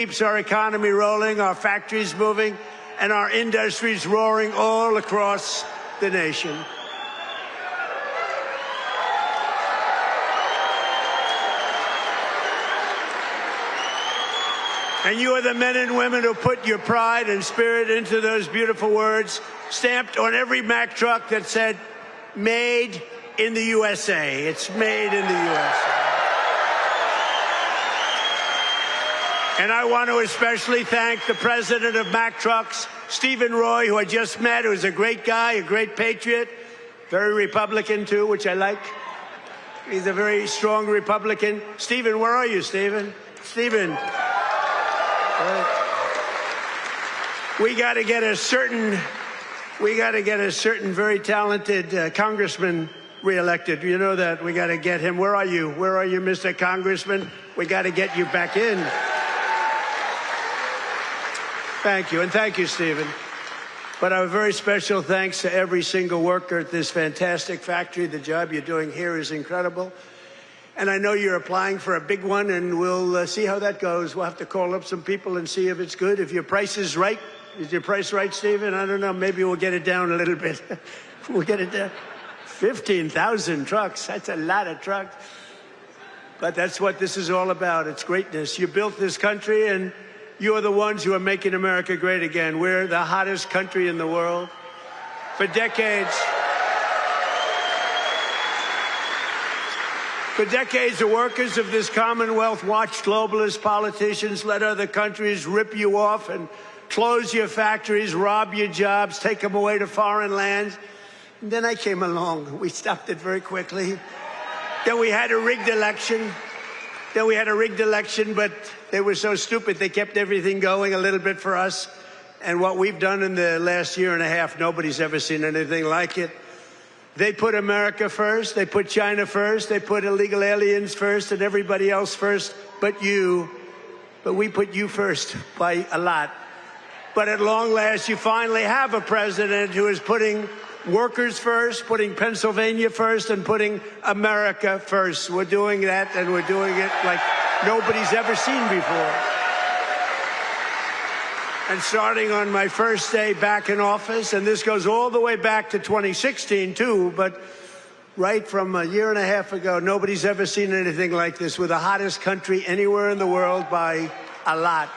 keeps our economy rolling, our factories moving, and our industries roaring all across the nation. And you are the men and women who put your pride and spirit into those beautiful words, stamped on every Mack truck that said, "Made in the USA." It's made in the USA. And I want to especially thank the president of Mack Trucks, Stephen Roy, who I just met, who's a great guy, a great patriot, very Republican, too, which I like. He's a very strong Republican. Stephen, where are you, Stephen? Stephen. We got to get a certain very talented congressman reelected. You know that. We got to get him. Where are you? Where are you, Mr. Congressman? We got to get you back in. Thank you, and thank you, Stephen. But a very special thanks to every single worker at this fantastic factory. The job you're doing here is incredible. And I know you're applying for a big one, and we'll see how that goes. We'll have to call up some people and see if it's good. If your price is right. Is your price right, Stephen? I don't know. Maybe we'll get it down a little bit. We'll get it down. 15,000 trucks. That's a lot of trucks. But that's what this is all about. It's greatness. You built this country, and you're the ones who are making America great again. We're the hottest country in the world. For decades, the workers of this Commonwealth watched globalist politicians let other countries rip you off and close your factories, rob your jobs, take them away to foreign lands. And then I came along. We stopped it very quickly. Then we had a rigged election. But they were so stupid, they kept everything going a little bit for us. And what we've done in the last year and a half, nobody's ever seen anything like it. They put America first, they put China first, they put illegal aliens first and everybody else first but you. But we put you first by a lot. But at long last, you finally have a president who is putting workers first, putting Pennsylvania first, and putting America first. We're doing that, and we're doing it like nobody's ever seen before. And starting on my first day back in office, and this goes all the way back to 2016, too, but right from a year and a half ago, nobody's ever seen anything like this. We're the hottest country anywhere in the world by a lot.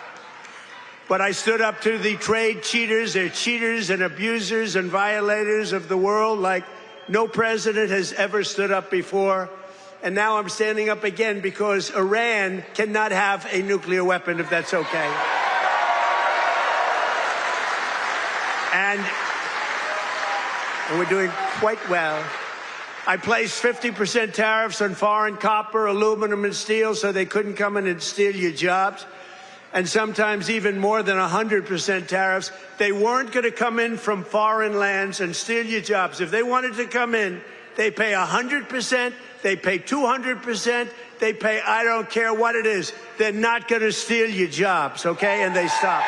But I stood up to the trade cheaters. They're cheaters and abusers and violators of the world like no president has ever stood up before. And now I'm standing up again because Iran cannot have a nuclear weapon, if that's okay. And we're doing quite well. I placed 50% tariffs on foreign copper, aluminum, and steel so they couldn't come in and steal your jobs. And sometimes even more than 100% tariffs. They weren't going to come in from foreign lands and steal your jobs. If they wanted to come in, they pay 100%, they pay 200%, they pay I don't care what it is. They're not going to steal your jobs, okay? And they stop.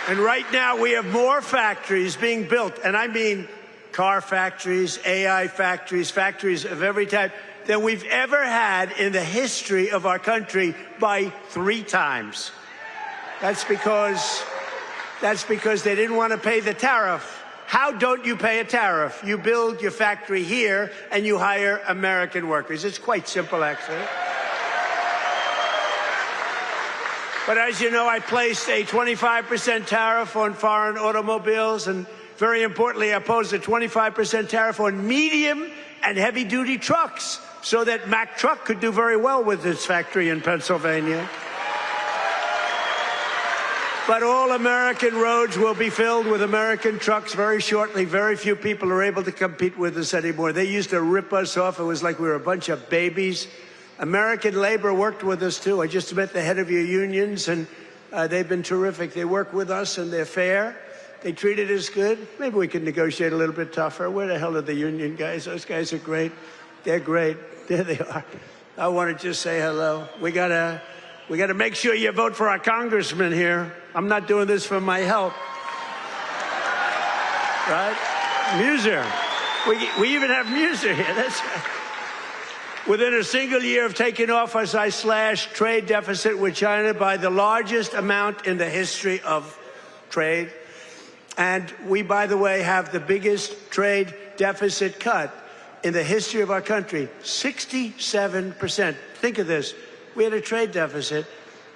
And right now we have more factories being built, and I mean car factories, AI factories, factories of every type, than we've ever had in the history of our country by 3 times. That's because they didn't want to pay the tariff. How don't you pay a tariff? You build your factory here and you hire American workers. It's quite simple, actually. But as you know, I placed a 25% tariff on foreign automobiles, and very importantly, I posed a 25% tariff on medium and heavy-duty trucks, so that Mack Truck could do very well with its factory in Pennsylvania. But all American roads will be filled with American trucks very shortly. Very few people are able to compete with us anymore. They used to rip us off. It was like we were a bunch of babies. American labor worked with us, too. I just met the head of your unions, and they've been terrific. They work with us, and they're fair. They treated us good. Maybe we can negotiate a little bit tougher. Where the hell are the union guys? Those guys are great. They're great. There they are. I want to just say hello. We gotta make sure you vote for our congressman here. I'm not doing this for my help. Right? Muser. We even have Muser here. That's right. Within a single year of taking office, I slashed trade deficit with China by the largest amount in the history of trade. And we, by the way, have the biggest trade deficit cut in the history of our country, 67%. Think of this. We had a trade deficit.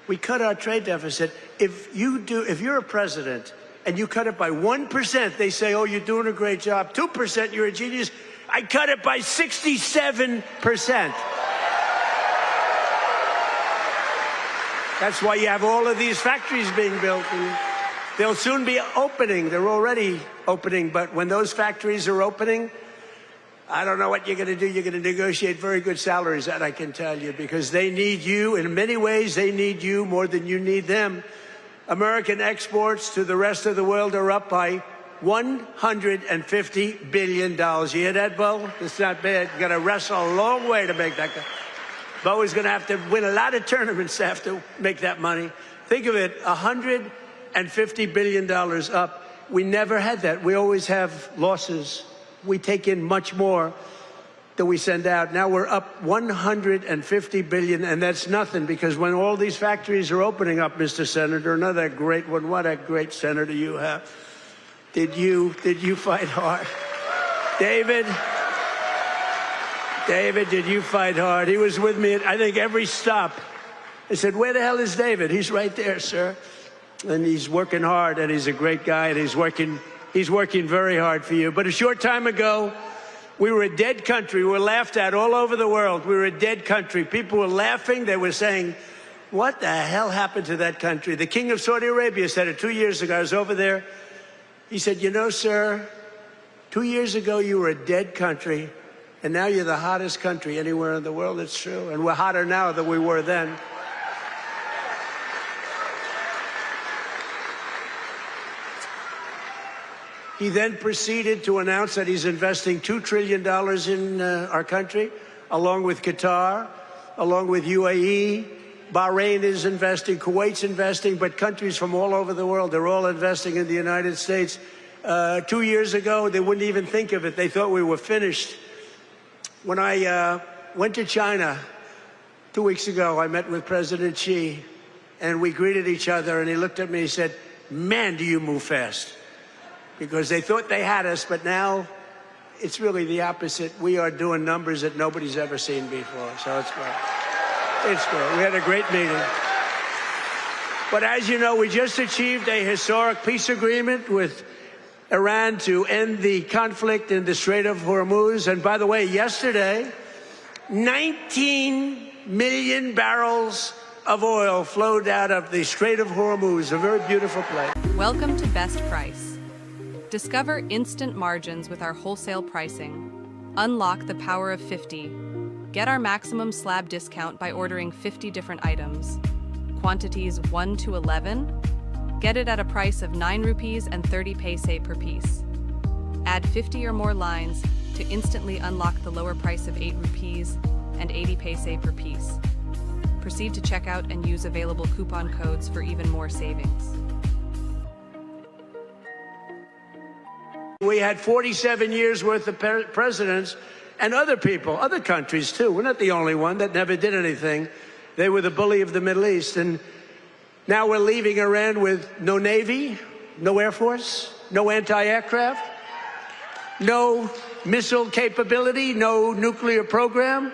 We cut our trade deficit. If you're a president and you cut it by 1%, they say, oh, you're doing a great job. 2%, you're a genius. I cut it by 67%. That's why you have all of these factories being built. And they'll soon be opening. They're already opening. But when those factories are opening, I don't know what you're going to do. You're going to negotiate very good salaries, that I can tell you, because they need you. In many ways, they need you more than you need them. American exports to the rest of the world are up by $150 billion. You hear that, Bo? It's not bad. You got to wrestle a long way to make that. Bo is going to have to win a lot of tournaments to have to make that money. Think of it, $150 billion up. We never had that. We always have losses. We take in much more than we send out. Now we're up $150 billion, and that's nothing, because when all these factories are opening up, Mr. Senator, another great one, what a great senator you have. Did you fight hard? David, did you fight hard? He was with me at, I think, every stop. I said, where the hell is David? He's right there, sir. And he's working hard, and he's a great guy, and he's working very hard for you. But a short time ago, we were a dead country. We were laughed at all over the world. We were a dead country. People were laughing. They were saying, what the hell happened to that country? The king of Saudi Arabia said it 2 years ago. I was over there. He said, you know, sir, 2 years ago you were a dead country, and now you're the hottest country anywhere in the world. It's true. And we're hotter now than we were then. He then proceeded to announce that he's investing $2 trillion in our country, along with Qatar, along with UAE. Bahrain is investing, Kuwait's investing, but countries from all over the world, they're all investing in the United States. 2 years ago, they wouldn't even think of it. They thought we were finished. When I went to China 2 weeks ago, I met with President Xi, and we greeted each other, and he looked at me and he said, man, do you move fast. Because they thought they had us, but now it's really the opposite. We are doing numbers that nobody's ever seen before, so it's great. It's great. We had a great meeting. But as you know, we just achieved a historic peace agreement with Iran to end the conflict in the Strait of Hormuz. And by the way, yesterday, 19 million barrels of oil flowed out of the Strait of Hormuz, a very beautiful place. Welcome to Best Price. Discover instant margins with our wholesale pricing. Unlock the power of 50. Get our maximum slab discount by ordering 50 different items. Quantities 1 to 11. Get it at a price of 9 rupees and 30 paise per piece. Add 50 or more lines to instantly unlock the lower price of 8 rupees and 80 paise per piece. Proceed to checkout and use available coupon codes for even more savings. We had 47 years worth of presidents and other people, other countries too. We're not the only one that never did anything. They were the bully of the Middle East. And now we're leaving Iran with no Navy, no Air Force, no anti-aircraft, no missile capability, no nuclear program.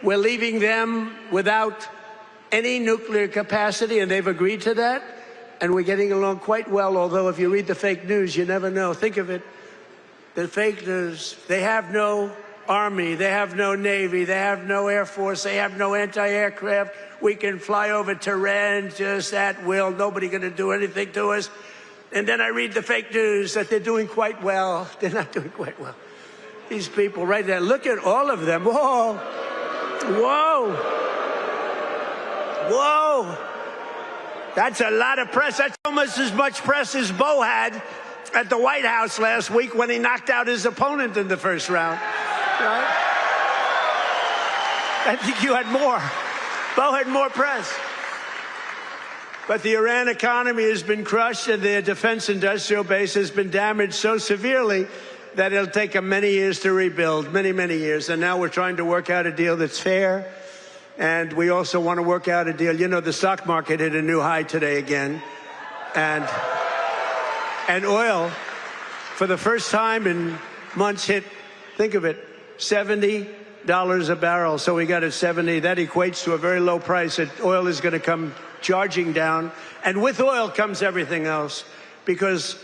We're leaving them without any nuclear capacity, and they've agreed to that. And we're getting along quite well, although if you read the fake news, you never know. Think of it. The fake news, they have no army, they have no navy, they have no air force, they have no anti-aircraft. We can fly over Tehran just at will. Nobody going to do anything to us. And then I read the fake news that they're doing quite well. They're not doing quite well. These people right there, look at all of them. Whoa, whoa, whoa. That's a lot of press. That's almost as much press as Bo had at the White House last week when he knocked out his opponent in the first round. Right? I think you had more. Bo had more press. But the Iran economy has been crushed, and their defense industrial base has been damaged so severely that it'll take them many years to rebuild, many, many years. And now we're trying to work out a deal that's fair. And we also want to work out a deal. You know, the stock market hit a new high today again. And oil, for the first time in months, hit, think of it, $70 a barrel. So we got at 70. That equates to a very low price. Oil is going to come charging down. And with oil comes everything else. Because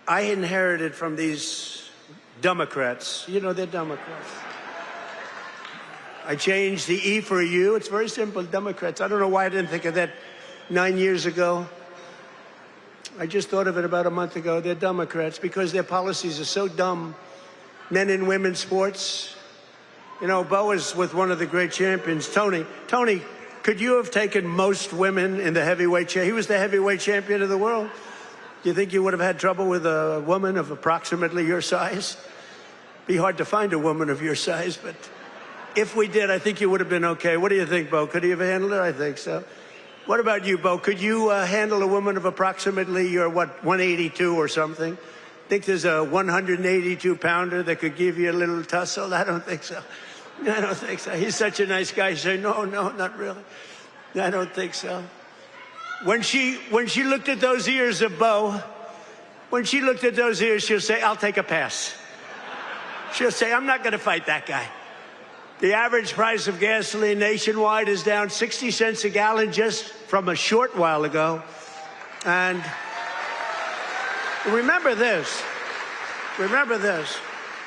I inherited from these Democrats. You know, they're Democrats. I changed the E for a U. It's very simple, Democrats. I don't know why I didn't think of that 9 years ago. I just thought of it about a month ago. They're Democrats because their policies are so dumb. Men and women's sports. You know, Bo is with one of the great champions, Tony. Tony, could you have taken most women in the heavyweight championship? He was the heavyweight champion of the world. Do you think you would have had trouble with a woman of approximately your size? Be hard to find a woman of your size, but if we did, I think you would have been okay. What do you think, Bo? Could he have handled it? I think so. What about you, Bo? Could you handle a woman of approximately your, 182 or something? Think there's a 182-pounder that could give you a little tussle? I don't think so. I don't think so. He's such a nice guy. You say, no, not really. I don't think so. When she looked at those ears of Bo, when she looked at those ears, she'll say, I'll take a pass. She'll say, I'm not going to fight that guy. The average price of gasoline nationwide is down 60 cents a gallon just from a short while ago. And remember this.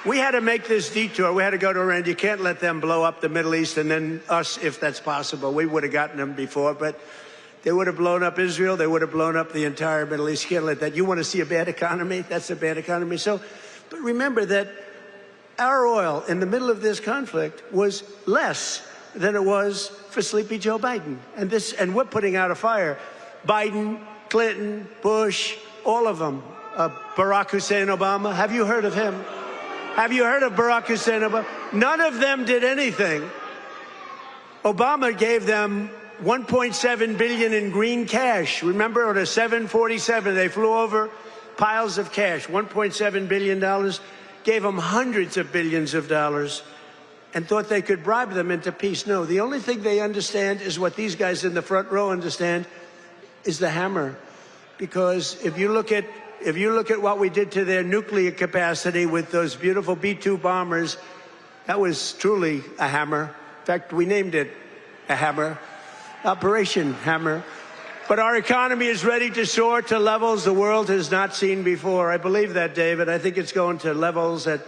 We had to make this detour. We had to go to Iran. You can't let them blow up the Middle East and then us, if that's possible. We would have gotten them before, but they would have blown up Israel. They would have blown up the entire Middle East. You can't let that. You want to see a bad economy? That's a bad economy. So, but remember that our oil in the middle of this conflict was less than it was for Sleepy Joe Biden. And we're putting out a fire. Biden, Clinton, Bush, all of them. Barack Hussein Obama. Have you heard of him? Have you heard of Barack Hussein Obama? None of them did anything. Obama gave them $1.7 billion in green cash. Remember, on a 747, they flew over piles of cash, $1.7 billion, gave them hundreds of billions of dollars, and thought they could bribe them into peace. No, the only thing they understand is what these guys in the front row understand, is the hammer. Because if you look at what we did to their nuclear capacity with those beautiful B-2 bombers, that was truly a hammer. In fact, we named it a hammer. Operation Hammer. But our economy is ready to soar to levels the world has not seen before. I believe that, David. I think it's going to levels that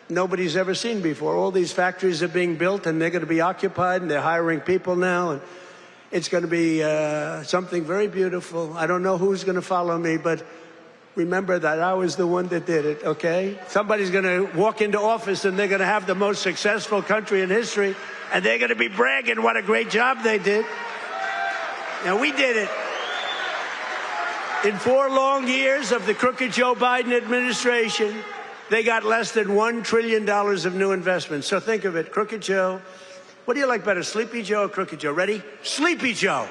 nobody's ever seen before. All these factories are being built, and they're going to be occupied, and they're hiring people now. And it's going to be something very beautiful. I don't know who's going to follow me, but remember that I was the one that did it, okay? Somebody's going to walk into office, and they're going to have the most successful country in history, and they're going to be bragging what a great job they did. Now, we did it. In 4 long years of the crooked Joe Biden administration, they got less than $1 trillion of new investments. So think of it, Crooked Joe. What do you like better, Sleepy Joe or Crooked Joe? Ready? Sleepy Joe.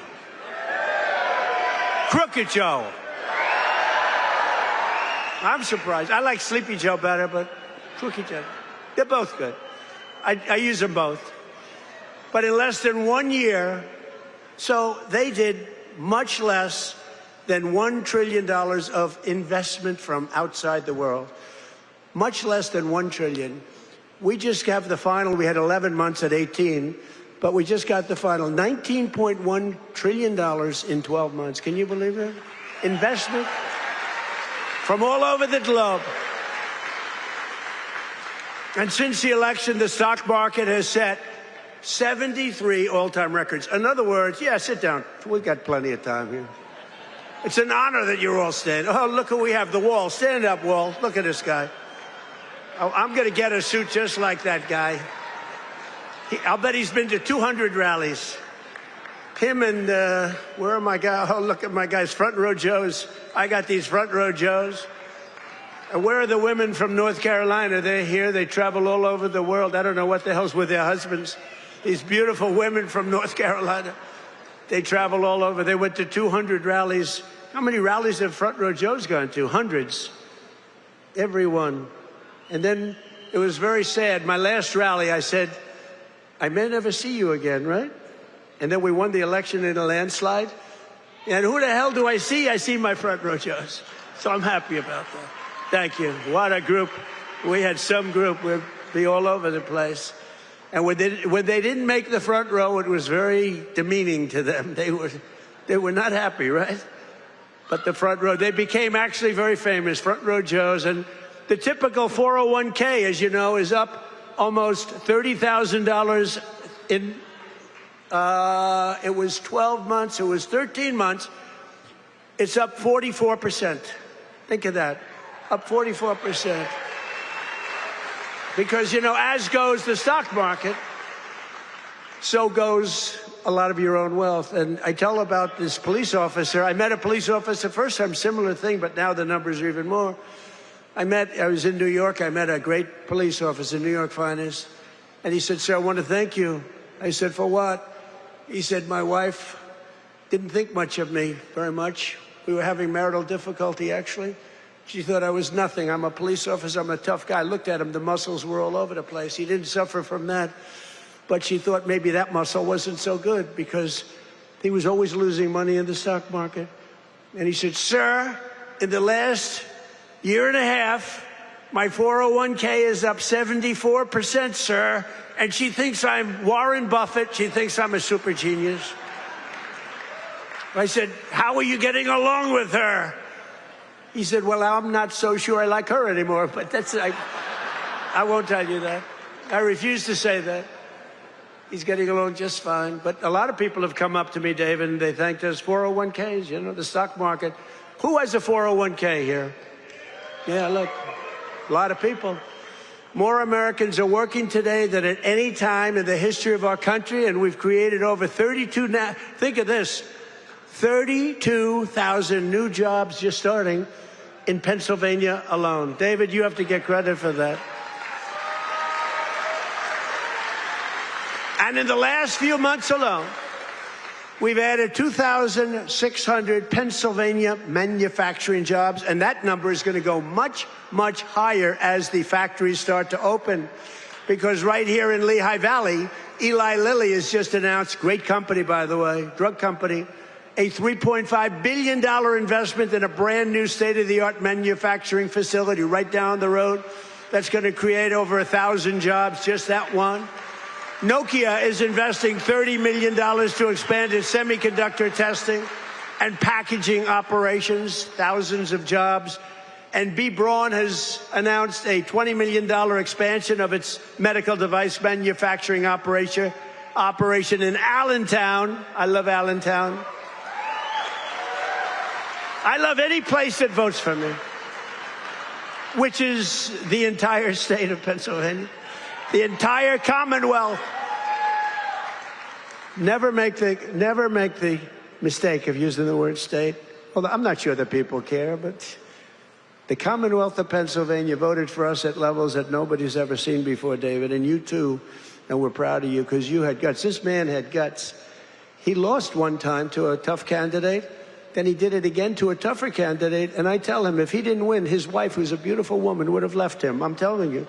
Crooked Joe. I'm surprised. I like Sleepy Joe better, but Crooked Joe. They're both good. I use them both. But in less than 1 year, so they did much less than $1 trillion of investment from outside the world. Much less than $1 trillion. We just have the final. We had 11 months at 18, but we just got the final. $19.1 trillion in 12 months. Can you believe it? Investment from all over the globe. And since the election, the stock market has set 73 all-time records. In other words, yeah, sit down. We've got plenty of time here. It's an honor that you're all standing. Oh, look who we have, the Wall. Stand up, Wall. Look at this guy. Oh, I'm going to get a suit just like that guy. I'll bet he's been to 200 rallies. Him and, where are my guys? Oh, look at my guys, front row Joes. I got these front row Joes. And where are the women from North Carolina? They're here. They travel all over the world. I don't know what the hell's with their husbands. These beautiful women from North Carolina. They travel all over. They went to 200 rallies. How many rallies have front row Joes gone to? Hundreds. Everyone. And then it was very sad. My last rally, I said, I may never see you again, right? And then we won the election in a landslide. And who the hell do I see? I see my front row Joes. So I'm happy about that. Thank you. What a group. We had some group. We'd be all over the place. And when they didn't make the front row, it was very demeaning to them. They were not happy, right? But the front row, they became actually very famous, front row Joes. And the typical 401k, as you know, is up almost $30,000 in, it was 12 months, it was 13 months. It's up 44%. Think of that, up 44%. Because, you know, as goes the stock market, so goes a lot of your own wealth. And I tell about this police officer. I met a police officer first time, similar thing, but now the numbers are even more. I was in New York. I met a great police officer, New York finest. And he said, sir, I want to thank you. I said, for what? He said, my wife didn't think much of me, very much. We were having marital difficulty, actually. She thought I was nothing. I'm a police officer. I'm a tough guy. I looked at him. The muscles were all over the place. He didn't suffer from that. But she thought maybe that muscle wasn't so good because he was always losing money in the stock market. And he said, sir, in the last year and a half, my 401k is up 74%, sir. And she thinks I'm Warren Buffett. She thinks I'm a super genius. I said, how are you getting along with her? He said, well, I'm not so sure I like her anymore. But I won't tell you that. I refuse to say that. He's getting along just fine. But a lot of people have come up to me, David, and they thanked us. 401ks, you know, the stock market. Who has a 401k here? Yeah, look, a lot of people. More Americans are working today than at any time in the history of our country, and we've created over 32, now, think of this, 32,000 new jobs just starting in Pennsylvania alone. David, you have to get credit for that. And in the last few months alone, we've added 2,600 Pennsylvania manufacturing jobs, and that number is going to go much, much higher as the factories start to open. Because right here in Lehigh Valley, Eli Lilly has just announced, great company, by the way, drug company, a $3.5 billion investment in a brand new state-of-the-art manufacturing facility right down the road that's going to create over 1,000 jobs, just that one. Nokia is investing $30 million to expand its semiconductor testing and packaging operations, thousands of jobs. And B. Braun has announced a $20 million expansion of its medical device manufacturing operation in Allentown. I love Allentown. I love any place that votes for me, which is the entire state of Pennsylvania. The entire Commonwealth. Never make the mistake of using the word state. Well, I'm not sure that people care, but the Commonwealth of Pennsylvania voted for us at levels that nobody's ever seen before, David, and you too, and we're proud of you because you had guts. This man had guts. He lost one time to a tough candidate, then he did it again to a tougher candidate, and I tell him if he didn't win, his wife, who's a beautiful woman, would have left him. I'm telling you.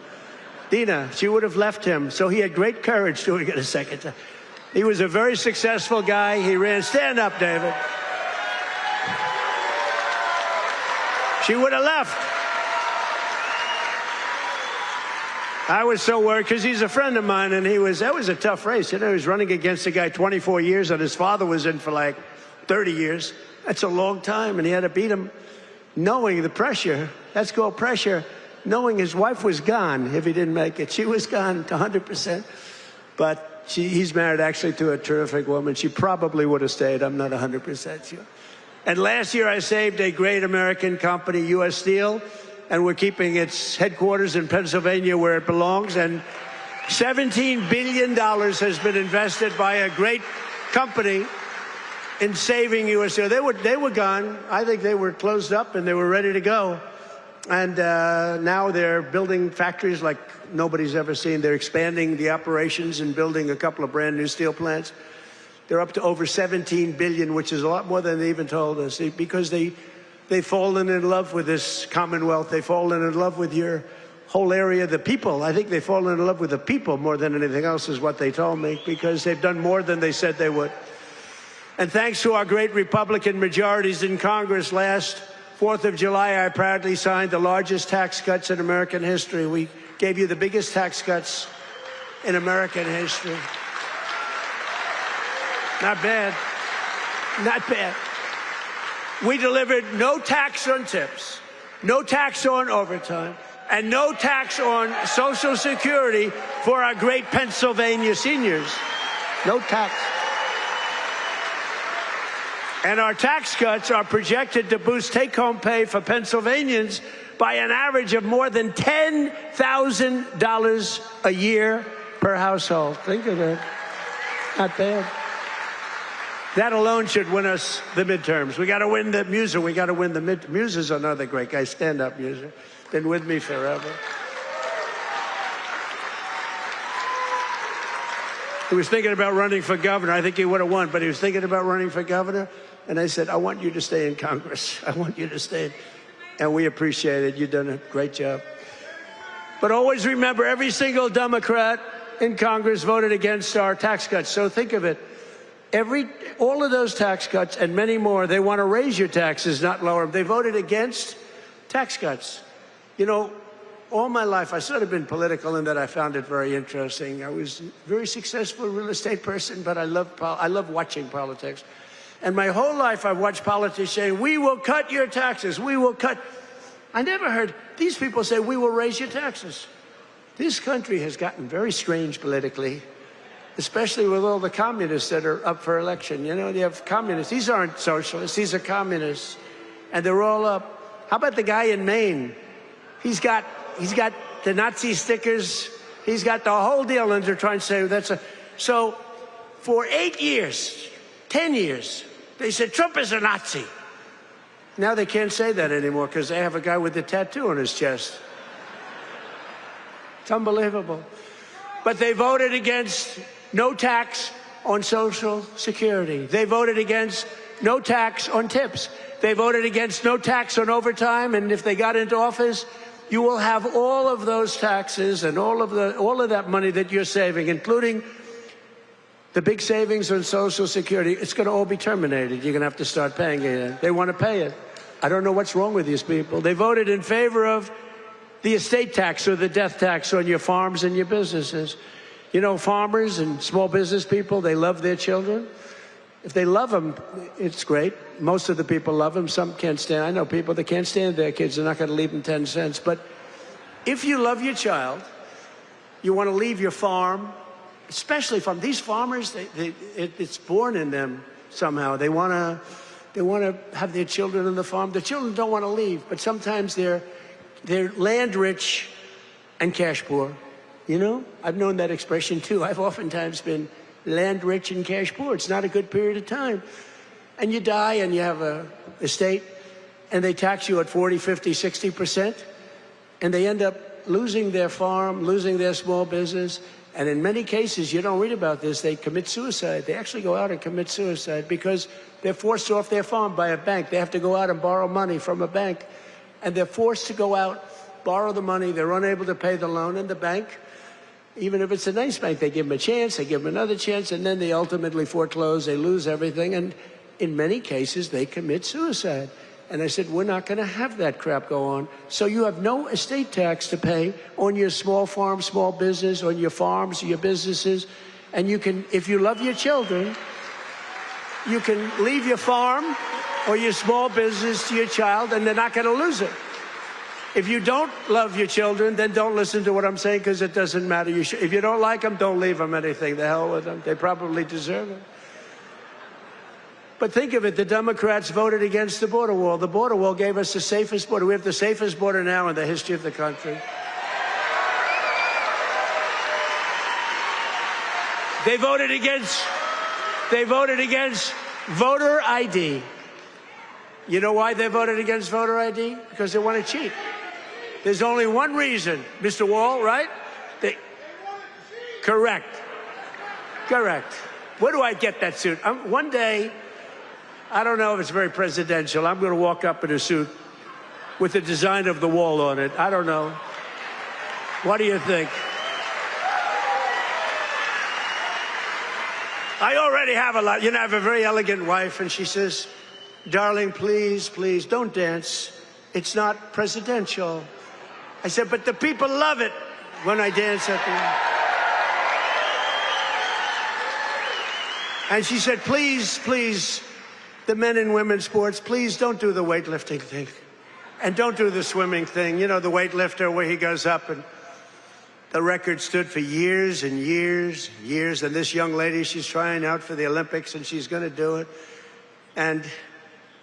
Dina, she would have left him. So he had great courage doing it a second time. He was a very successful guy. He ran. Stand up, David. She would have left. I was so worried because he's a friend of mine, and that was a tough race. You know, he was running against a guy 24 years, and his father was in for like 30 years. That's a long time, and he had to beat him knowing the pressure. That's called pressure. Knowing his wife was gone if he didn't make it. She was gone to 100%. But he's married actually to a terrific woman. She probably would have stayed. I'm not 100% sure. And last year I saved a great American company, U.S. Steel, and we're keeping its headquarters in Pennsylvania where it belongs. And $17 billion has been invested by a great company in saving U.S. Steel. They were gone. I think they were closed up and they were ready to go. And now they're building factories like nobody's ever seen. They're expanding the operations and building a couple of brand new steel plants. They're up to over $17 billion, which is a lot more than they even told us, because they've fallen in love with this Commonwealth. They've fallen in love with your whole area, the people. I think they've fallen in love with the people more than anything else is what they told me, because they've done more than they said they would. And thanks to our great Republican majorities in Congress, last 4th of July, I proudly signed the largest tax cuts in American history. We gave you the biggest tax cuts in American history. Not bad. Not bad. We delivered no tax on tips, no tax on overtime, and no tax on Social Security for our great Pennsylvania seniors. No tax. And our tax cuts are projected to boost take-home pay for Pennsylvanians by an average of more than $10,000 a year per household. Think of it. Not bad. That alone should win us the midterms. We got to win the Muser. We got to win the midterms. Muser's another great guy. Stand up, Muser. Been with me forever. He was thinking about running for governor. I think he would have won, but he was thinking about running for governor. And I said, I want you to stay in Congress. I want you to stay. And we appreciate it. You've done a great job. But always remember, every single Democrat in Congress voted against our tax cuts. So think of it. All of those tax cuts and many more, they want to raise your taxes, not lower them. They voted against tax cuts. You know, all my life, I sort of been political in that I found it very interesting. I was a very successful real estate person, but I love watching politics. And my whole life, I've watched politicians say, we will cut your taxes, we will cut. I never heard these people say, we will raise your taxes. This country has gotten very strange politically, especially with all the communists that are up for election. You know, you have communists. These aren't socialists, these are communists. And they're all up. How about the guy in Maine? He's got the Nazi stickers. He's got the whole deal, and they're trying to say that's a. So for 8 years, 10 years, they said Trump is a Nazi. Now they can't say that anymore because they have a guy with a tattoo on his chest. It's unbelievable. But they voted against no tax on Social Security. They voted against no tax on tips. They voted against no tax on overtime. And if they got into office, you will have all of those taxes and all of that money that you're saving, including the big savings on Social Security. It's going to all be terminated. You're going to have to start paying it. They want to pay it. I don't know what's wrong with these people. They voted in favor of the estate tax or the death tax on your farms and your businesses. You know, farmers and small business people, they love their children. If they love them, it's great. Most of the people love them. Some can't stand. I know people that can't stand their kids. They're not going to leave them 10 cents. But if you love your child, you want to leave your farm, especially from these farmers, it's born in them somehow. They want to have their children on the farm. The children don't want to leave, but sometimes they're land rich and cash poor. You know, I've known that expression too. I've oftentimes been land rich and cash poor. It's not a good period of time. And you die and you have a estate and they tax you at 40, 50, 60%. And they end up losing their farm, losing their small business. And in many cases, you don't read about this, they commit suicide. They actually go out and commit suicide because they're forced off their farm by a bank. They have to go out and borrow money from a bank. And they're forced to go out, borrow the money. They're unable to pay the loan, and the bank, even if it's a nice bank, they give them a chance, they give them another chance, and then they ultimately foreclose, they lose everything, and in many cases, they commit suicide. And I said, we're not going to have that crap go on. So you have no estate tax to pay on your small farm, small business, on your farms, your businesses, and you can, if you love your children, you can leave your farm or your small business to your child, and they're not going to lose it. If you don't love your children, then don't listen to what I'm saying, because it doesn't matter. If you don't like them, don't leave them anything. The hell with them. They probably deserve it. But think of it, the Democrats voted against the border wall. The border wall gave us the safest border. We have the safest border now in the history of the country. They voted against voter ID. You know why they voted against voter ID? Because they want to cheat. There's only one reason, Mr. Wall, right? Correct. Where do I get that suit? One day, I don't know if it's very presidential, I'm going to walk up in a suit with the design of the wall on it. I don't know. What do you think? I already have a lot. You know, I have a very elegant wife, and she says, darling, please, please, don't dance. It's not presidential. I said, but the people love it when I dance at the... And she said, please, please, the men and women's sports, please don't do the weightlifting thing. And don't do the swimming thing. You know, the weightlifter where he goes up and the record stood for years and years, years. And this young lady, she's trying out for the Olympics and she's going to do it. And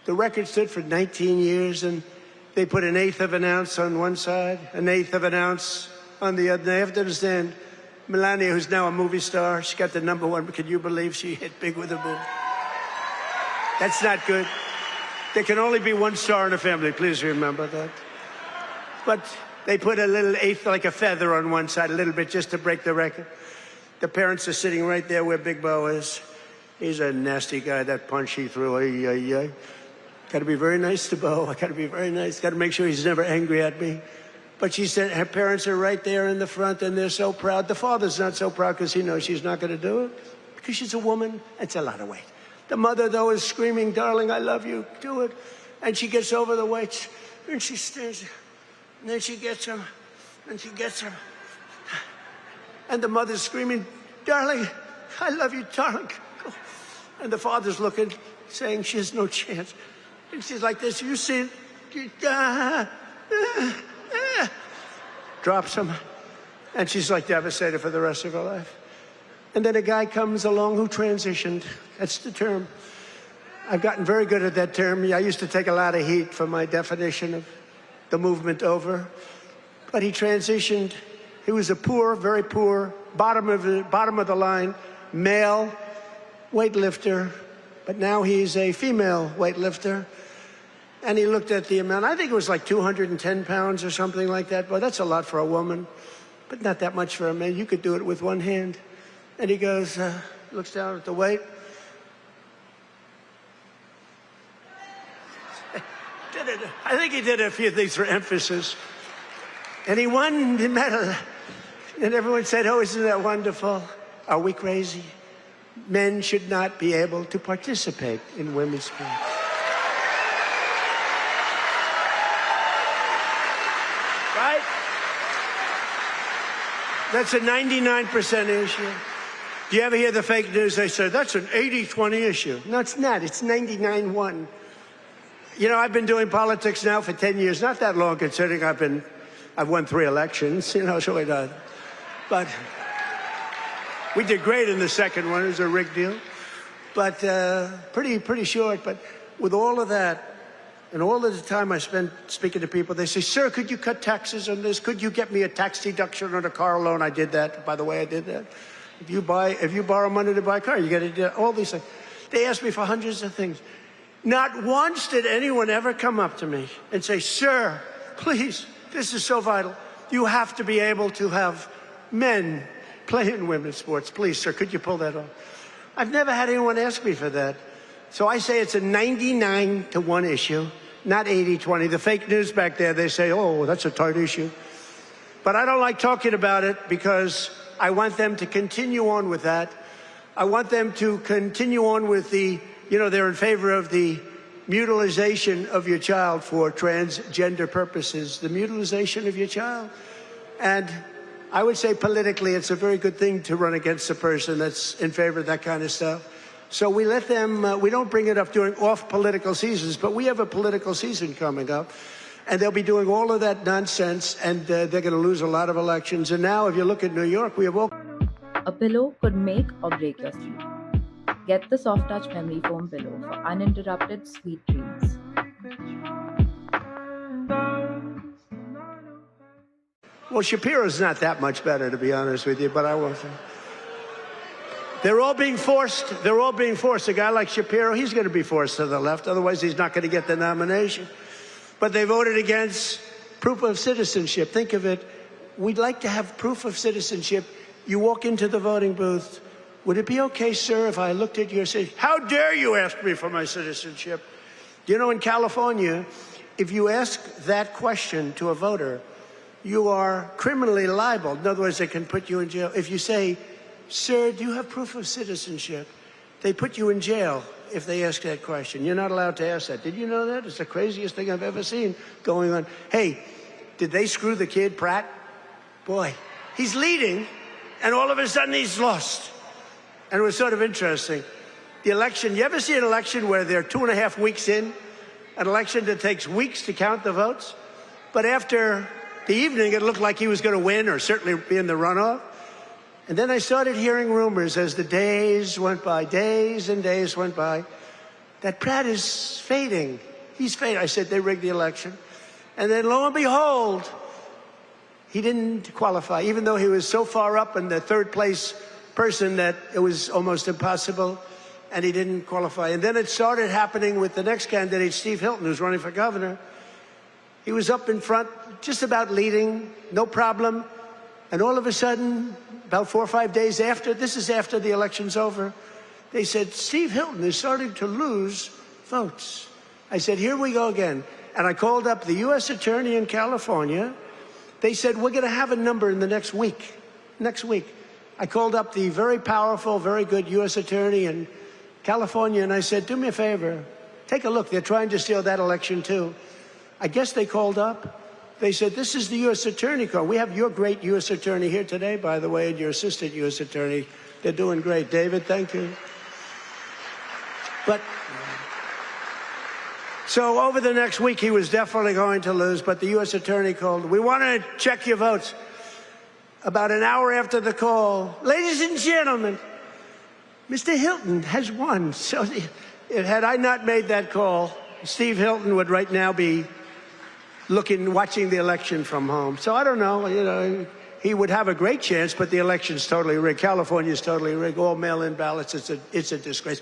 the record stood for 19 years and they put 1/8 of an ounce on one side, 1/8 of an ounce on the other. They have to understand, Melania, who's now a movie star, she got the #1. Can you believe she hit big with a boom? That's not good. There can only be one star in a family. Please remember that. But they put a little 1/8, like a feather on one side, a little bit, just to break the record. The parents are sitting right there where Big Bo is. He's a nasty guy. That punch he threw, ay, ay, ay. Got to be very nice to Bo. I got to be very nice. Got to make sure he's never angry at me. But she said her parents are right there in the front, and they're so proud. The father's not so proud because he knows she's not going to do it because she's a woman. It's a lot of weight. The mother, though, is screaming, darling, I love you. Do it. And she gets over the weights, and she stays. And then she gets him, and she gets him. And the mother's screaming, darling, I love you, darling. And the father's looking, saying she has no chance. And she's like this, you see, drops him. And she's like devastated for the rest of her life. And then a guy comes along who transitioned. That's the term. I've gotten very good at that term. I used to take a lot of heat for my definition of the movement over. But he transitioned. He was a poor, very poor, bottom of the line, male weightlifter. But now he's a female weightlifter. And he looked at the amount. I think it was like 210 pounds or something like that. But that's a lot for a woman, but not that much for a man. You could do it with one hand. And he goes, looks down at the weight. I think he did a few things for emphasis. And he won the medal. And everyone said, oh, isn't that wonderful? Are we crazy? Men should not be able to participate in women's sports. Right? That's a 99% issue. Do you ever hear the fake news? They say, that's an 80-20 issue. No, it's not. It's 99-1. You know, I've been doing politics now for 10 years. Not that long, considering I've won 3 elections, you know, so we done. But we did great in the second one. It was a rigged deal. But pretty short. But with all of that, and all of the time I spent speaking to people, they say, sir, could you cut taxes on this? Could you get me a tax deduction on a car loan? I did that. By the way, I did that. If you borrow money to buy a car, you got to do all these things. They asked me for hundreds of things. Not once did anyone ever come up to me and say, sir, please, this is so vital. You have to be able to have men play in women's sports. Please, sir, could you pull that off? I've never had anyone ask me for that. So I say it's a 99-1 issue, not 80-20. The fake news back there, they say, oh, that's a tight issue. But I don't like talking about it because I want them to continue on with that. I want them to continue on with the, you know, they're in favor of the mutilization of your child for transgender purposes, the mutilization of your child. And I would say politically, it's a very good thing to run against a person that's in favor of that kind of stuff. So we let them, we don't bring it up during off-political seasons, but we have a political season coming up. And they'll be doing all of that nonsense, and they're going to lose a lot of elections. And now, if you look at New York, we have all... A pillow could make or break your sleep. Get the Soft Touch Memory Foam Pillow for uninterrupted sweet dreams. Well, Shapiro's not that much better, to be honest with you, but I won't say. They're all being forced. They're all being forced. A guy like Shapiro, he's going to be forced to the left. Otherwise, he's not going to get the nomination. But they voted against proof of citizenship. Think of it. We'd like to have proof of citizenship. You walk into the voting booth. Would it be okay, sir, if I looked at your citizenship? How dare you ask me for my citizenship? You know, in California, if you ask that question to a voter, you are criminally liable. In other words, they can put you in jail. If you say, sir, do you have proof of citizenship? They put you in jail if they ask that question. You're not allowed to ask that. Did you know that? It's the craziest thing I've ever seen going on. Hey, did they screw the kid, Pratt? Boy, he's leading, and all of a sudden he's lost. And it was sort of interesting. The election, you ever see an election where they're 2.5 weeks in? An election that takes weeks to count the votes? But after the evening, it looked like he was going to win or certainly be in the runoff. And then I started hearing rumors as the days went by, days and days went by, that Pratt is fading. He's fading. I said, they rigged the election. And then lo and behold, he didn't qualify, even though he was so far up in the third place person that it was almost impossible, and he didn't qualify. And then it started happening with the next candidate, Steve Hilton, who's running for governor. He was up in front, just about leading, no problem. And all of a sudden, about 4 or 5 days after, this is after the election's over, they said, Steve Hilton is starting to lose votes. I said, here we go again. And I called up the U.S. Attorney in California. They said, we're going to have a number in the next week. Next week. I called up the very powerful, very good U.S. Attorney in California, and I said, do me a favor. Take a look. They're trying to steal that election, too. I guess they called up. They said, this is the U.S. Attorney call. We have your great U.S. Attorney here today, by the way, and your assistant U.S. Attorney. They're doing great. David, thank you. But so over the next week, he was definitely going to lose, but the U.S. Attorney called. We want to check your votes. About an hour after the call, ladies and gentlemen, Mr. Hilton has won. So had I not made that call, Steve Hilton would right now be watching the election from home. So I don't know, he would have a great chance, but the election's totally rigged. California's totally rigged, all mail-in ballots. It's a disgrace.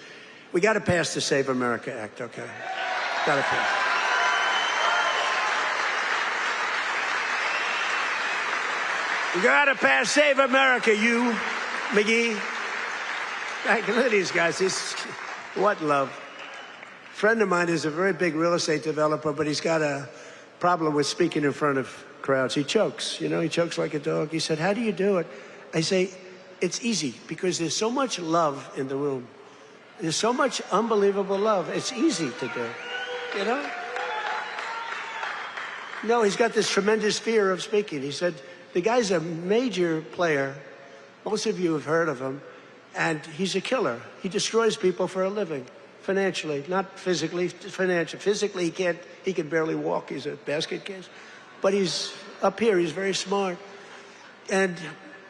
We got to pass the Save America Act, okay? Got to pass. You got to pass Save America, you, McGee. Look at these guys. What love. A friend of mine is a very big real estate developer, but he's got a problem with speaking in front of crowds. He chokes, he chokes like a dog. He said, how do you do it? I say, it's easy, because there's so much love in the room. There's so much unbelievable love. It's easy to do, No, he's got this tremendous fear of speaking. He said, the guy's a major player. Most of you have heard of him. And he's a killer. He destroys people for a living, financially, not physically, financially. Physically, he can barely walk. He's a basket case. But he's up here. He's very smart. And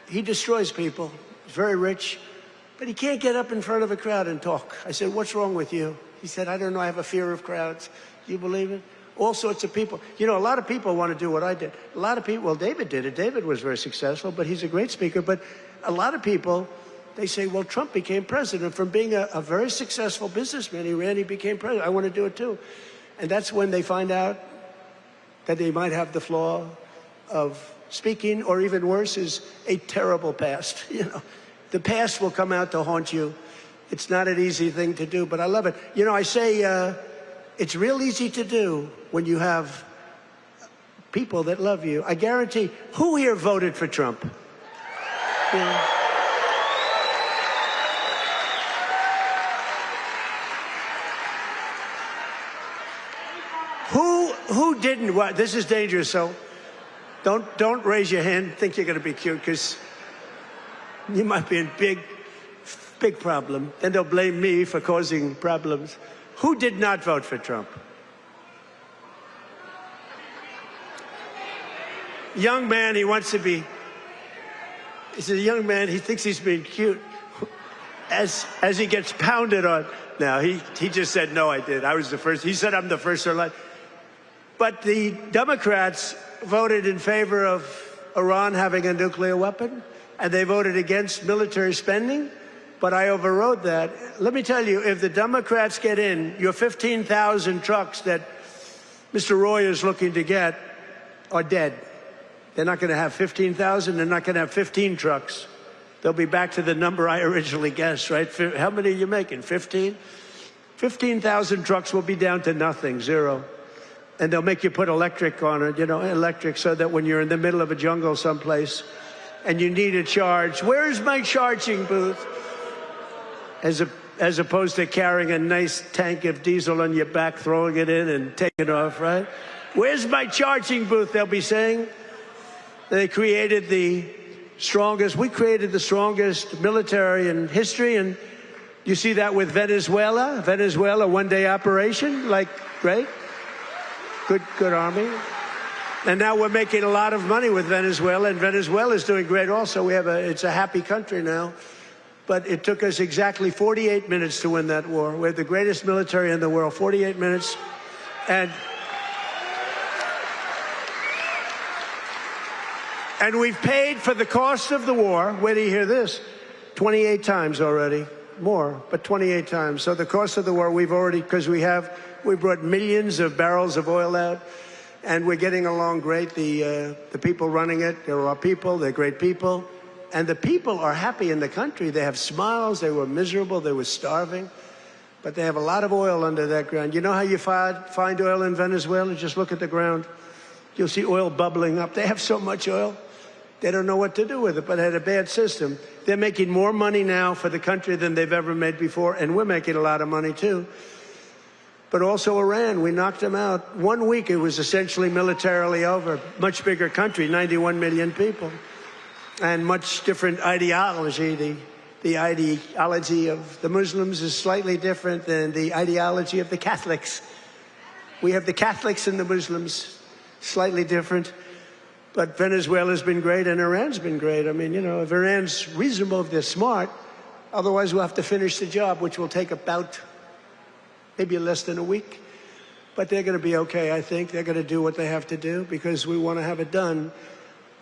he destroys people. He's very rich. But he can't get up in front of a crowd and talk. I said, what's wrong with you? He said, I don't know. I have a fear of crowds. Do you believe it? All sorts of people. A lot of people want to do what I did. A lot of people, well, David did it. David was very successful, but he's a great speaker. But a lot of people, they say, well, Trump became president. From being a very successful businessman, he became president. I want to do it too. And that's when they find out that they might have the flaw of speaking, or even worse, is a terrible past. The past will come out to haunt you. It's not an easy thing to do, but I love it. I say it's real easy to do when you have people that love you. I guarantee, who here voted for Trump? Who didn't? Well, this is dangerous, so don't raise your hand. Think you're going to be cute, because you might be in big problem. Then they'll blame me for causing problems. Who did not vote for Trump? Young man, he wants to be. He's a young man. He thinks he's being cute. As he gets pounded on. Now he just said, no, I did. I was the first. He said, I'm the first in line. But the Democrats voted in favor of Iran having a nuclear weapon, and they voted against military spending. But I overrode that. Let me tell you, if the Democrats get in, your 15,000 trucks that Mr. Roy is looking to get are dead. They're not going to have 15,000. They're not going to have 15 trucks. They'll be back to the number I originally guessed, right? How many are you making? 15? 15,000 trucks will be down to nothing, zero. And they'll make you put electric on it, electric, so that when you're in the middle of a jungle someplace and you need a charge, where's my charging booth? As opposed to carrying a nice tank of diesel on your back, throwing it in and taking off, right? Where's my charging booth, they'll be saying. They created we created the strongest military in history, and you see that with Venezuela. Venezuela, one-day operation, great. Good army. And now we're making a lot of money with Venezuela, and Venezuela's doing great also. It's a happy country now. But it took us exactly 48 minutes to win that war. We have the greatest military in the world, 48 minutes. And we've paid for the cost of the war, wait till you hear this, 28 times already. More, but 28 times. So the cost of the war, we've already, because we brought millions of barrels of oil out, and we're getting along great. The people running it, they're our people, they're great people. And the people are happy in the country. They have smiles. They were miserable. They were starving. But they have a lot of oil under that ground. You know how you find oil in Venezuela? Just look at the ground. You'll see oil bubbling up. They have so much oil. They don't know what to do with it, but they had a bad system. They're making more money now for the country than they've ever made before, and we're making a lot of money, too. But also Iran, we knocked them out. 1 week, it was essentially militarily over. Much bigger country, 91 million people. And much different ideology. The ideology of the Muslims is slightly different than the ideology of the Catholics. We have the Catholics and the Muslims, slightly different. But Venezuela's been great, and Iran's been great. I mean, if Iran's reasonable, if they're smart, otherwise we'll have to finish the job, which will take about maybe less than a week. But they're going to be okay, I think. They're going to do what they have to do because we want to have it done.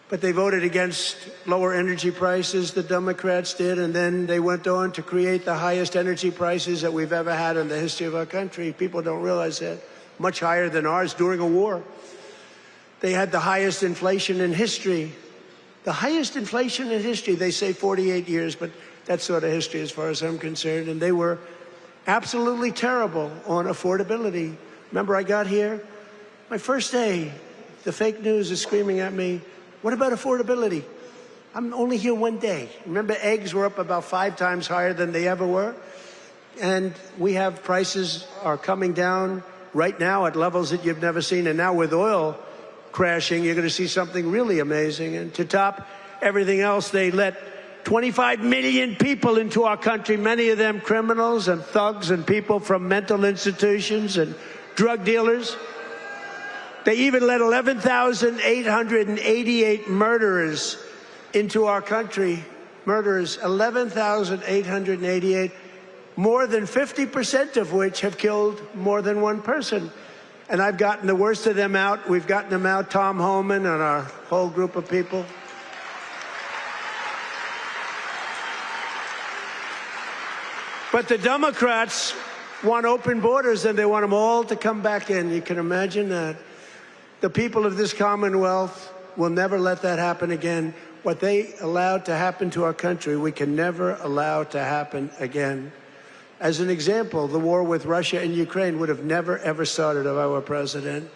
But they voted against lower energy prices, the Democrats did, and then they went on to create the highest energy prices that we've ever had in the history of our country. People don't realize that. Much higher than ours during a war. They had the highest inflation in history. The highest inflation in history, they say 48 years, but that's sort of history as far as I'm concerned. And they were absolutely terrible on affordability. Remember, I got here, my first day, the fake news is screaming at me, what about affordability? I'm only here 1 day. Remember, eggs were up about 5 times higher than they ever were. And we have prices are coming down right now at levels that you've never seen. And now with oil crashing, you're going to see something really amazing. And to top everything else, they let 25 million people into our country, many of them criminals and thugs and people from mental institutions and drug dealers. They even let 11,888 murderers into our country. Murderers, 11,888, more than 50% of which have killed more than one person. And I've gotten the worst of them out. We've gotten them out, Tom Homan and our whole group of people. But the Democrats want open borders, and they want them all to come back in. You can imagine that. The people of this Commonwealth will never let that happen again. What they allowed to happen to our country, we can never allow to happen again. As an example, the war with Russia and Ukraine would have never, ever started if I were president.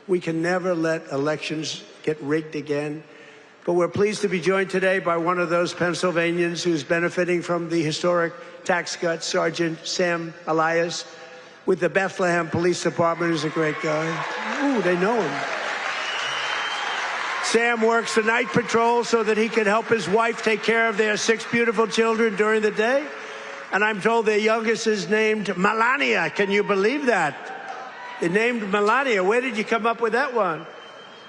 We can never let elections get rigged again. But we're pleased to be joined today by one of those Pennsylvanians who's benefiting from the historic tax cuts, Sergeant Sam Elias, with the Bethlehem Police Department, who's a great guy. Ooh, they know him. Sam works the night patrol so that he can help his wife take care of their 6 beautiful children during the day. And I'm told their youngest is named Melania. Can you believe that? They named Melania. Where did you come up with that one?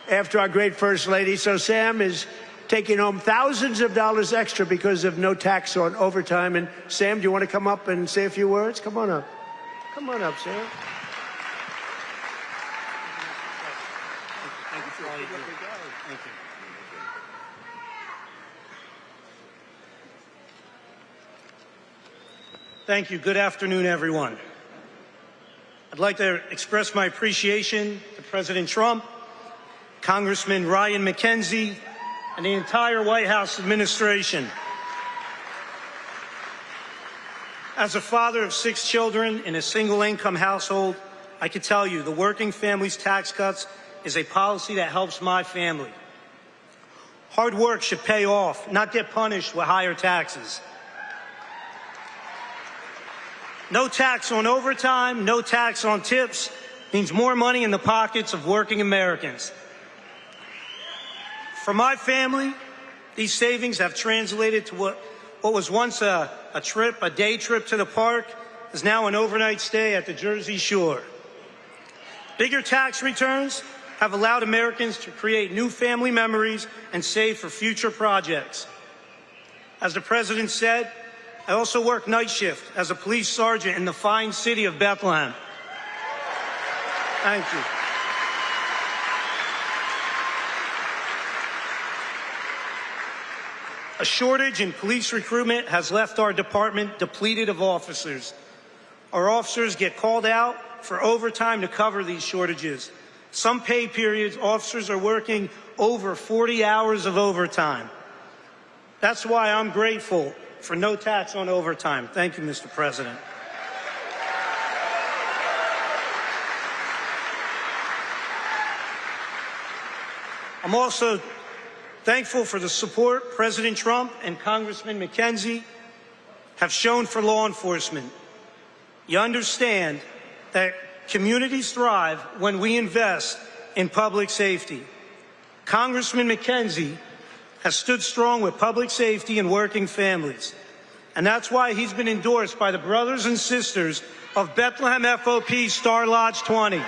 After our great First Lady. So Sam is taking home thousands of dollars extra because of no tax on overtime. And Sam, do you want to come up and say a few words? Come on up. Come on up, Sam. Thank you for all you do. Thank you. Thank you. Good afternoon, everyone. I'd like to express my appreciation to President Trump, Congressman Ryan McKenzie, and the entire White House administration. As a father of 6 children in a single-income household, I can tell you the Working Families Tax Cuts is a policy that helps my family. Hard work should pay off, not get punished with higher taxes. No tax on overtime, no tax on tips means more money in the pockets of working Americans. For my family, these savings have translated to what was once a day trip to the park is now an overnight stay at the Jersey Shore. Bigger tax returns have allowed Americans to create new family memories and save for future projects. As the President said, I also work night shift as a police sergeant in the fine city of Bethlehem. Thank you. A shortage in police recruitment has left our department depleted of officers. Our officers get called out for overtime to cover these shortages. Some pay periods, officers are working over 40 hours of overtime. That's why I'm grateful for no tax on overtime. Thank you, Mr. President. I'm also thankful for the support President Trump and Congressman McKenzie have shown for law enforcement. You understand that communities thrive when we invest in public safety. Congressman McKenzie has stood strong with public safety and working families. And that's why he's been endorsed by the brothers and sisters of Bethlehem FOP Star Lodge 20.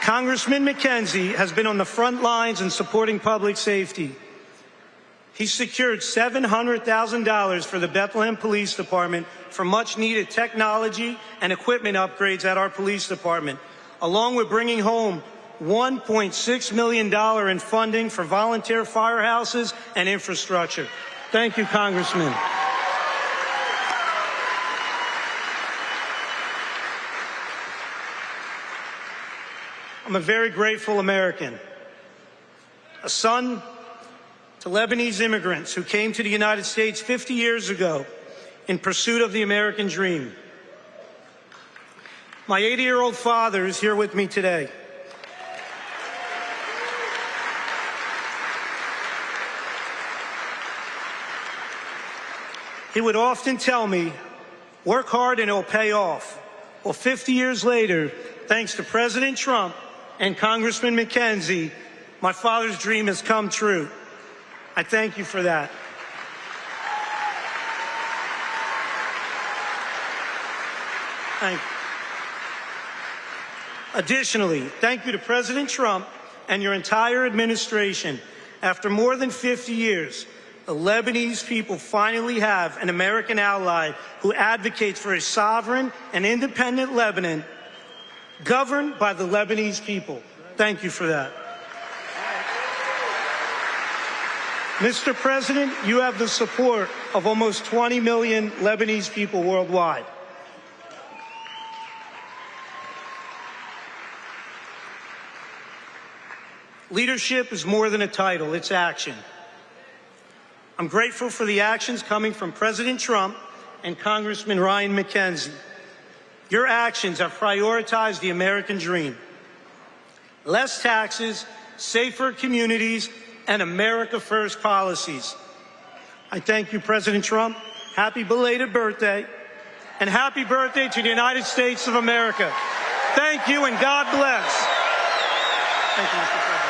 Congressman McKenzie has been on the front lines in supporting public safety. He secured $700,000 for the Bethlehem Police Department for much-needed technology and equipment upgrades at our police department, along with bringing home $1.6 million in funding for volunteer firehouses and infrastructure. Thank you, Congressman. I'm a very grateful American, a son to Lebanese immigrants who came to the United States 50 years ago in pursuit of the American dream. My 80-year-old father is here with me today. He would often tell me, work hard and it'll pay off. Well, 50 years later, thanks to President Trump and Congressman McKenzie, my father's dream has come true. I thank you for that. Thank you. Additionally, thank you to President Trump and your entire administration. After more than 50 years, the Lebanese people finally have an American ally who advocates for a sovereign and independent Lebanon governed by the Lebanese people. Thank you for that. Mr. President, you have the support of almost 20 million Lebanese people worldwide. Leadership is more than a title, it's action. I'm grateful for the actions coming from President Trump and Congressman Ryan McKenzie. Your actions have prioritized the American dream. Less taxes, safer communities, and America First policies. I thank you, President Trump. Happy belated birthday, and happy birthday to the United States of America. Thank you, and God bless. Thank you, Mr. President.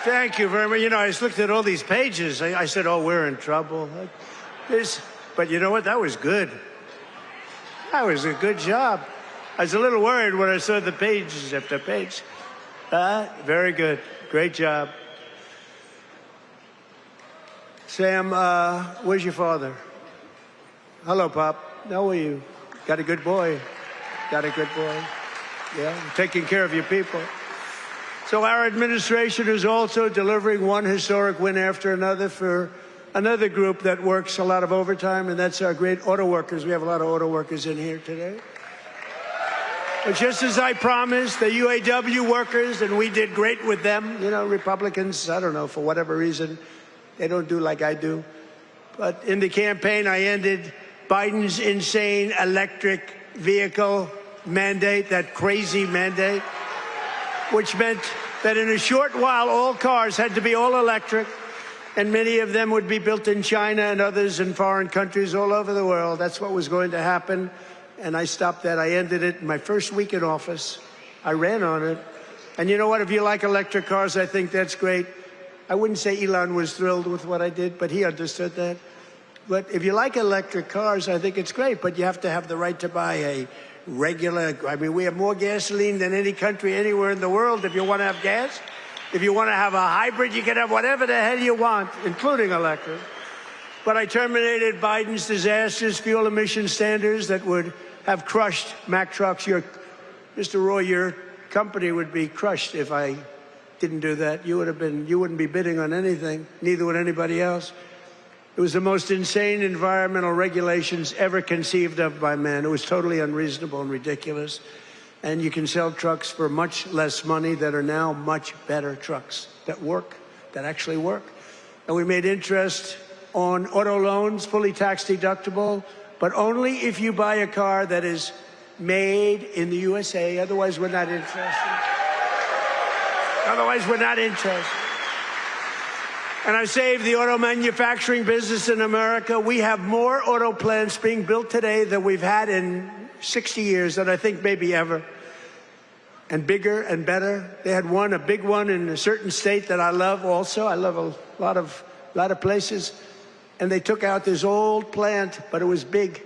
Thank you very much. You know, I just looked at all these pages. I said, oh, we're in trouble. But you know what? That was good. That was a good job. I was a little worried when I saw the pages after page. Very good. Great job. Sam, where's your father? Hello, Pop. How are you? Got a good boy. Got a good boy. Yeah, taking care of your people. So our administration is also delivering one historic win after another for another group that works a lot of overtime, and that's our great auto workers. We have a lot of auto workers in here today. But just as I promised, the UAW workers, and we did great with them, you know, Republicans, I don't know, for whatever reason, they don't do like I do. But in the campaign, I ended Biden's insane electric vehicle mandate, that crazy mandate, which meant that in a short while, all cars had to be all electric, and many of them would be built in China and others in foreign countries all over the world. That's what was going to happen, and I stopped that. I ended it in my first week in office. I ran on it. And you know what? If you like electric cars, I think that's great. I wouldn't say Elon was thrilled with what I did, but he understood that. But if you like electric cars, I think it's great, but you have to have the right to buy a regular, I mean, we have more gasoline than any country anywhere in the world if you want to have gas. If you want to have a hybrid, you can have whatever the hell you want, including electric. But I terminated Biden's disastrous fuel emission standards that would have crushed Mack Trucks. Mr. Roy, your company would be crushed if I didn't do that. You wouldn't be bidding on anything, neither would anybody else. It was the most insane environmental regulations ever conceived of by man. It was totally unreasonable and ridiculous. And you can sell trucks for much less money that are now much better trucks that work, that actually work. And we made interest on auto loans, fully tax deductible, but only if you buy a car that is made in the USA. Otherwise, we're not interested. Otherwise, we're not interested. And I saved the auto manufacturing business in America. We have more auto plants being built today than we've had in 60 years, and I think maybe ever. And bigger and better. They had a big one in a certain state that I love also. I love a lot of places. And they took out this old plant, but it was big.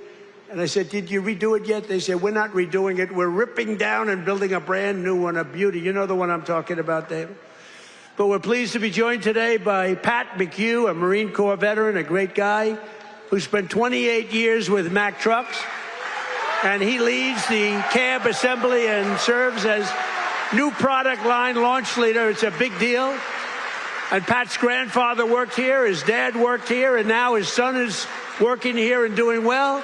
And I said, did you redo it yet? They said, we're not redoing it. We're ripping down and building a brand new one, a beauty. You know the one I'm talking about, David. But we're pleased to be joined today by Pat McHugh, a Marine Corps veteran, a great guy, who spent 28 years with Mack Trucks. And he leads the cab assembly and serves as new product line launch leader. It's a big deal. And Pat's grandfather worked here, his dad worked here, and now his son is working here and doing well.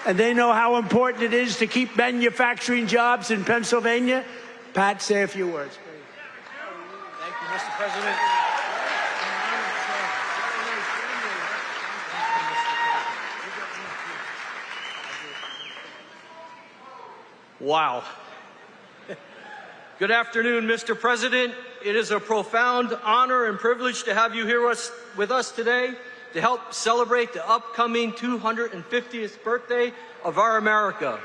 And they know how important it is to keep manufacturing jobs in Pennsylvania. Pat, say a few words. Thank you, Mr. President. Wow. Good afternoon, Mr. President. It is a profound honor and privilege to have you here with us today to help celebrate the upcoming 250th birthday of our America.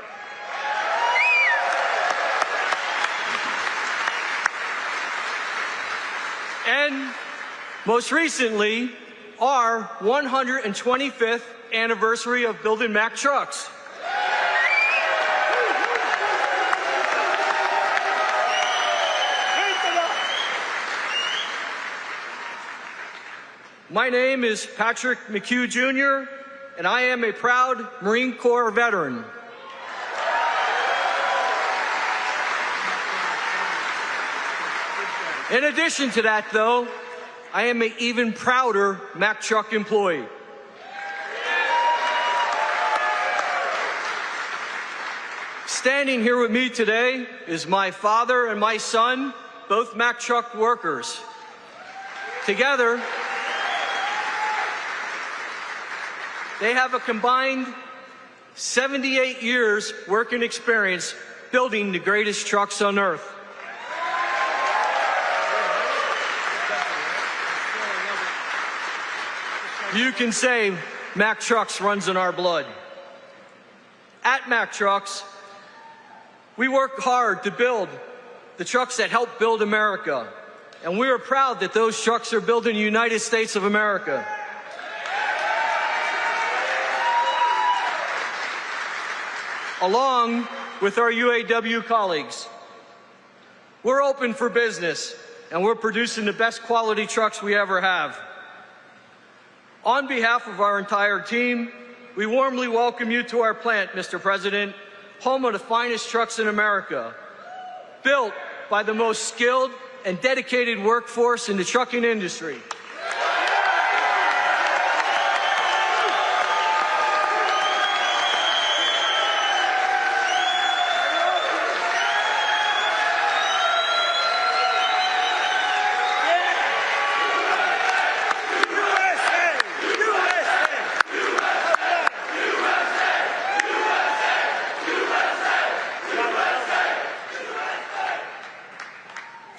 And most recently, our 125th anniversary of building Mack Trucks. My name is Patrick McHugh, Jr., and I am a proud Marine Corps veteran. In addition to that, though, I am an even prouder Mack Truck employee. Standing here with me today is my father and my son, both Mack Truck workers. Together, they have a combined 78 years working experience building the greatest trucks on earth. You can say Mack Trucks runs in our blood. At Mack Trucks, we work hard to build the trucks that help build America. And we are proud that those trucks are built in the United States of America. Along with our UAW colleagues, we're open for business, and we're producing the best quality trucks we ever have. On behalf of our entire team, we warmly welcome you to our plant, Mr. President, home of the finest trucks in America, built by the most skilled and dedicated workforce in the trucking industry.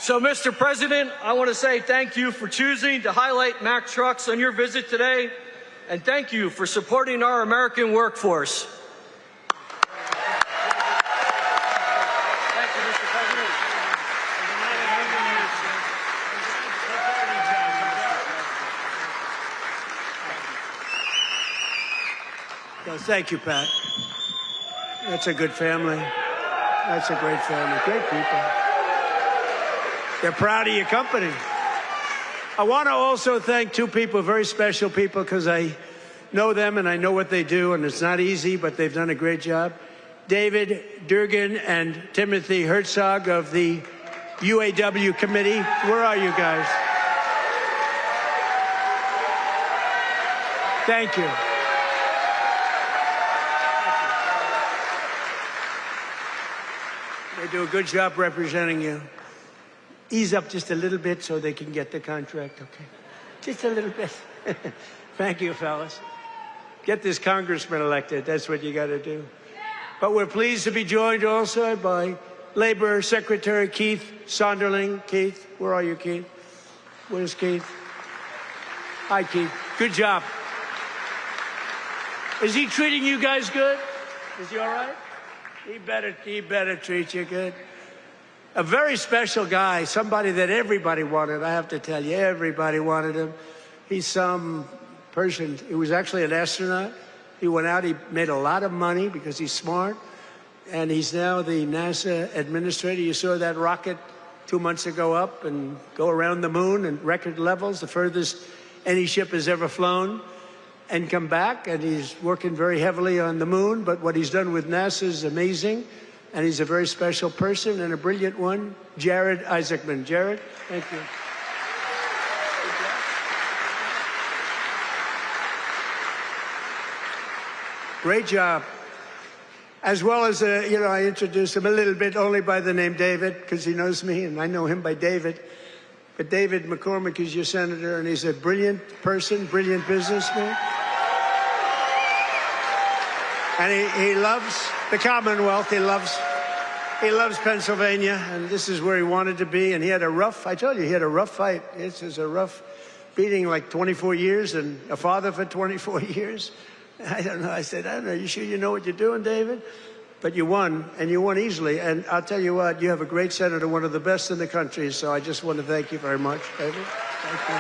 So, Mr. President, I want to say thank you for choosing to highlight Mack Trucks on your visit today, and thank you for supporting our American workforce. Thank you, Mr. President. Thank you, Pat. That's a good family. That's a great family. Great people. They're proud of your company. I want to also thank two people, very special people, because I know them and I know what they do, and it's not easy, but they've done a great job. David Durgan and Timothy Herzog of the UAW committee. Where are you guys? Thank you. They do a good job representing you. Ease up just a little bit so they can get the contract, okay? Just a little bit. Thank you, fellas. Get this congressman elected. That's what you got to do. But we're pleased to be joined also by Labor Secretary Keith Sonderling. Keith, where are you, Keith? Where's Keith? Hi, Keith. Good job. Is he treating you guys good? Is he all right? He better treat you good. A very special guy, somebody that everybody wanted. I have to tell you, everybody wanted him. He's some person. He was actually an astronaut. He went out, he made a lot of money because he's smart. And he's now the NASA administrator. You saw that rocket 2 months ago up and go around the moon in record levels, the furthest any ship has ever flown, and come back. And he's working very heavily on the moon. But what he's done with NASA is amazing. And he's a very special person and a brilliant one, Jared Isaacman. Jared, thank you. Great job. As well as, I introduced him a little bit only by the name David, because he knows me, and I know him by David. But David McCormick is your senator, and he's a brilliant person, brilliant businessman. And he loves the Commonwealth. He loves Pennsylvania, and this is where he wanted to be. And he had a rough, I told you, he had a rough fight. This is a rough beating, like 24 years, and a father for 24 years. I don't know. I said, I don't know. You sure you know what you're doing, David? But you won, and you won easily. And I'll tell you what, you have a great senator, one of the best in the country. So I just want to thank you very much, David. Thank you.